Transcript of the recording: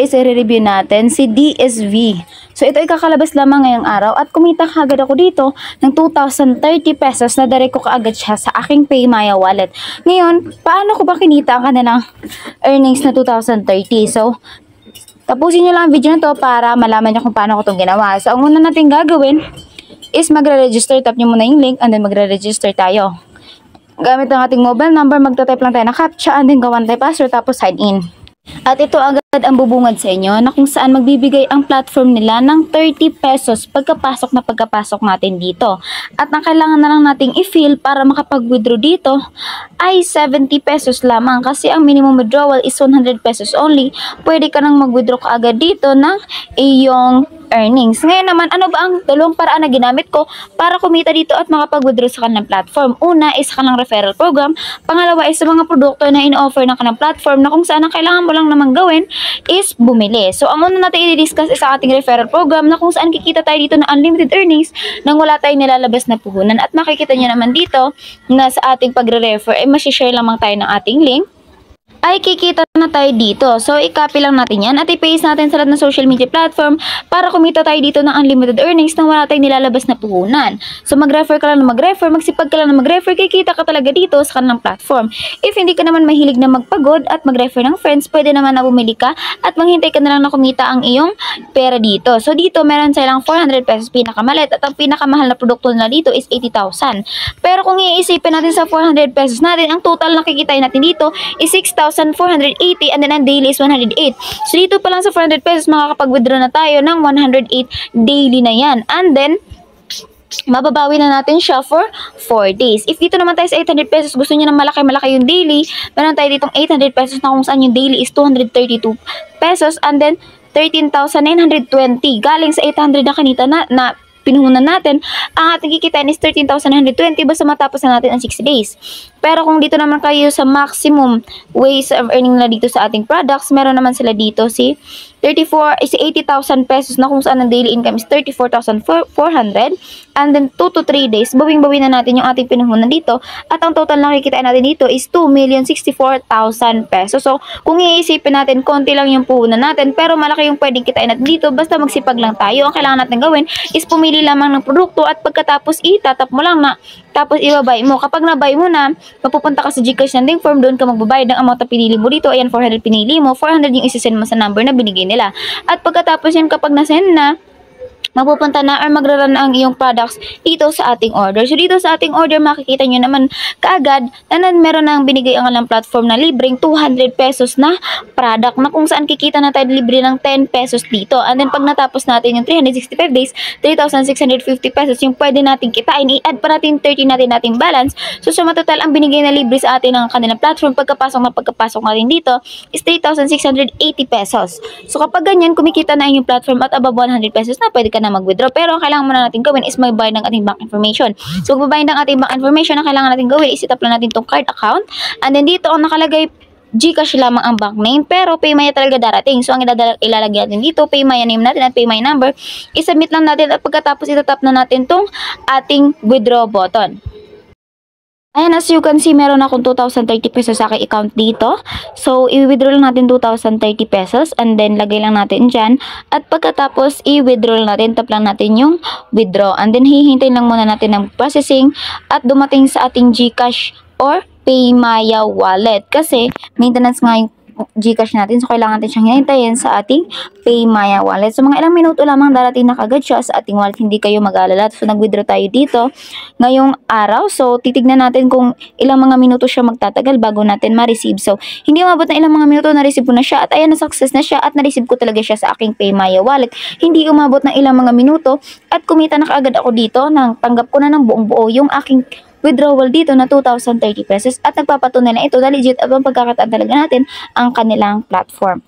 is i-review natin si DSV. So ito ay kakalabas lamang ngayong araw at kumita kaagad ako dito ng 2,030 pesos na direct ko kaagad siya sa aking PayMaya wallet. Ngayon, paano ko ba kinita ang kanilang earnings na 2,030? So, tapusin nyo lang ang video na to para malaman nyo kung paano ko itong ginawa. So, ang una natin gagawin is magre-register. Tap nyo muna yung link and then magre-register tayo. Gamit ang ating mobile number, magta-type lang tayo ng CAPTCHA and then gawan tayo password tapos sign in. At ito agad ang bubungad sa inyo na kung saan magbibigay ang platform nila ng 30 pesos pagkapasok natin dito. At ang kailangan na lang nating i-fill para makapag-withdraw dito ay 70 pesos lamang kasi ang minimum withdrawal is 100 pesos only. Pwede ka nang mag-withdraw kaagad dito ng iyong earnings. Ngayon naman, ano ba ang dalawang paraan na ginamit ko para kumita dito at makapag-withdraw sa kanilang platform? Una is sa kanilang referral program. Pangalawa is sa mga produkto na in-offer ng kanilang platform na kung saan ang kailangan mo lang naman gawin is bumili. So, ang una natin i-discuss is sa ating referral program na kung saan kikita tayo dito ng unlimited earnings nang wala tayong nilalabas na puhunan. At makikita nyo naman dito na sa ating pagre-refer ay masishare lamang tayo ng ating link. Ay kikita na tayo dito. So, i-copy lang natin yan at i-paste natin sa lahat ng social media platform para kumita tayo dito ng unlimited earnings nang wala tayong nilalabas na puhunan. So, mag-refer ka lang na mag-refer, magsipag ka lang na mag-refer, kikita ka talaga dito sa kanilang platform. If hindi ka naman mahilig na magpagod at mag-refer ng friends, pwede naman na bumili ka at maghintay ka na lang na kumita ang iyong pera dito. So, dito meron silang 400 pesos pinakamalit at ang pinakamahal na produkto nila dito is 80,000. Pero kung iisipin natin sa 400 pesos natin, ang total na kikitain natin dito is 6,480 and then ang daily is 108. So dito pa lang sa 400 pesos makakapag-withdraw na tayo ng 108 daily na yan. And then mababawi na natin siya for 4 days. If dito naman tayo sa 800 pesos, gusto niyo na malaki-malaki yung daily, meron tayo ditong 800 pesos na kung saan yung daily is 232 pesos and then 13,920 galing sa 800 na kanita na pinuhunan natin, ang ating kikitain is 13,920 basta matapos na natin ang 60 days. Pero kung dito naman kayo sa maximum ways of earning na dito sa ating products, meron naman sila dito si 80,000 pesos na kung saan ang daily income is 34,400 and then 2 to 3 days, bawing-bawi na natin yung ating pinuhunan dito at ang total na kikitain natin dito is 2,064,000 pesos. So, kung iisipin natin, konti lang yung puhunan natin pero malaki yung pwedeng kitain natin dito basta magsipag lang tayo. Ang kailangan natin gawin is pumili lamang ng produkto at pagkatapos itatap mo lang na tapos ibabay mo. Kapag nabay mo na, mapupunta ka sa GCash sending form, doon ka magbabayad ng amount na pinili mo dito. Ayan, 400 pinili mo, 400 yung isisend mo sa number na binigay nila. At pagkatapos yan, kapag nasend na, mapupunta na or magra-run na ang iyong products dito sa ating order. So, dito sa ating order, makikita nyo naman kaagad na meron na ang binigay ang alang platform na libreng 200 pesos na product na kung saan kikita na tayo libre ng 10 pesos dito. And then, pag natapos natin yung 365 days, 3,650 pesos yung pwede natin kitain. I-add pa natin 30 nating balance. So, sa matotal, ang binigay na libre sa atin ng kanilang platform pagkapasok natin dito is 3,680 pesos. So, kapag ganyan, kumikita na yung platform at above 100 pesos na, pwede ka na mag-withdraw. Pero ang kailangan muna natin gawin is magbayad ng ating bank information. So, magbabayad ng ating bank information, ang kailangan natin gawin is itap lang natin itong card account. And then dito, ang nakalagay, GCash lamang ang bank name, pero PayMaya talaga darating. So, ang ilalagay natin dito, PayMaya name natin at PayMaya number, isubmit lang natin at pagkatapos itatap na natin itong ating withdraw button. Ayan, as you can see, meron akong 2,030 pesos sa aking account dito. So, i-withdraw lang natin 2,030 pesos and then lagay lang natin dyan. At pagkatapos, i-withdraw lang natin, tap lang natin yung withdraw. And then, hihintayin lang muna natin ng processing at dumating sa ating GCash or PayMaya wallet. Kasi, maintenance nga yung GCash natin. So, kailangan natin siyang hihintayin sa ating PayMaya wallet. So, mga ilang minuto lamang darating na kagad siya sa ating wallet. Hindi kayo mag-alala. So, nag-withdraw tayo dito ngayong araw. So, titignan natin kung ilang mga minuto siya magtatagal bago natin ma-receive. So, hindi umabot na ilang mga minuto, na-receive ko na siya. At ayan, na-success na siya at na-receive ko talaga siya sa aking PayMaya wallet. Hindi umabot na ilang mga minuto at kumita na kaagad ako dito. Tanggap ko na ng buong buo yung aking withdrawal dito na 2,030 pesos at nagpapatunay na ito na legit at ang pagkakataan talaga natin ang kanilang platform.